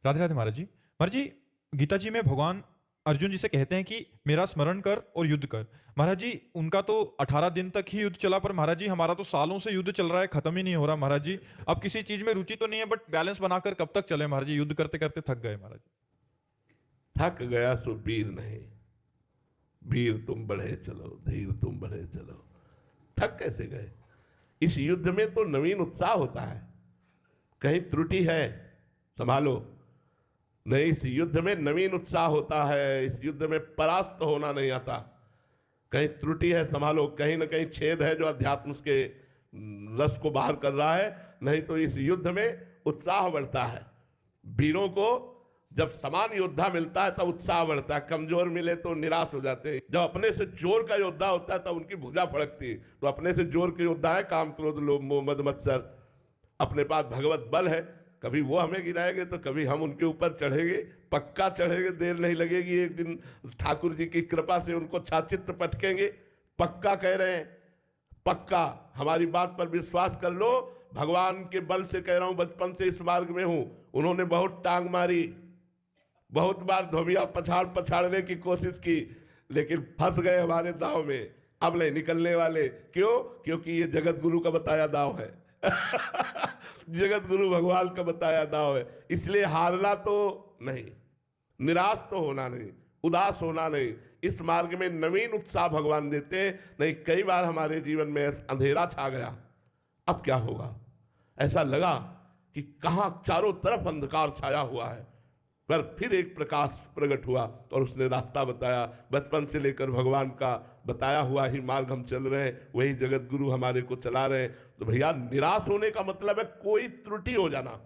राधे राधे महाराज जी। महाराज जी, गीता जी में भगवान अर्जुन जी से कहते हैं कि मेरा स्मरण कर और युद्ध कर। महाराज जी, उनका तो 18 दिन तक ही युद्ध चला, पर महाराज जी हमारा तो सालों से युद्ध चल रहा है, खत्म ही नहीं हो रहा महाराज जी। अब किसी चीज में रुचि तो नहीं है, बट बैलेंस बनाकर कब तक चले महाराज जी? युद्ध करते करते थक गए महाराज जी। थक गया सो वीर नहीं, वीर तुम बढ़े चलो, धीर तुम बढ़े चलो। थक कैसे गए? इस युद्ध में तो नवीन उत्साह होता है। कहीं त्रुटि है संभालो। नहीं, इस युद्ध में नवीन उत्साह होता है। इस युद्ध में परास्त होना नहीं आता। कहीं त्रुटि है संभालो, कहीं ना कहीं छेद है जो अध्यात्म के रस को बाहर कर रहा है। नहीं तो इस युद्ध में उत्साह बढ़ता है। वीरों को जब समान योद्धा मिलता है तब उत्साह बढ़ता है, कमजोर मिले तो निराश हो जाते हैं। जब अपने से जोर का योद्धा होता है तब उनकी भुजा फड़कती है। तो अपने से जोर के योद्धा है काम, क्रोध, लोभ, मोह, मद, मत्सर। अपने पास भगवत बल है, कभी वो हमें गिराएंगे तो कभी हम उनके ऊपर चढ़ेंगे। पक्का चढ़ेंगे, देर नहीं लगेगी। एक दिन ठाकुर जी की कृपा से उनको छाचित्त पटकेंगे। पक्का कह रहे हैं, पक्का हमारी बात पर विश्वास कर लो। भगवान के बल से कह रहा हूं, बचपन से इस मार्ग में हूं। उन्होंने बहुत टांग मारी, बहुत बार धोबिया पछाड़ने की कोशिश की, लेकिन फंस गए हमारे दाव में। अब नहीं निकलने वाले। क्यों? क्योंकि ये जगत गुरु का बताया दाव है। जगत गुरु भगवान का बताया दाव है। इसलिए हारना तो नहीं, निराश तो होना नहीं, उदास होना नहीं। इस मार्ग में नवीन उत्साह भगवान देते हैं। नहीं, कई बार हमारे जीवन में अंधेरा छा गया, अब क्या होगा? ऐसा लगा कि कहां चारों तरफ अंधकार छाया हुआ है, पर फिर एक प्रकाश प्रकट हुआ और उसने रास्ता बताया। बचपन से लेकर भगवान का बताया हुआ ही मार्ग हम चल रहे हैं, वही जगत गुरु हमारे को चला रहे हैं। तो भैया, निराश होने का मतलब है कोई त्रुटि हो जाना।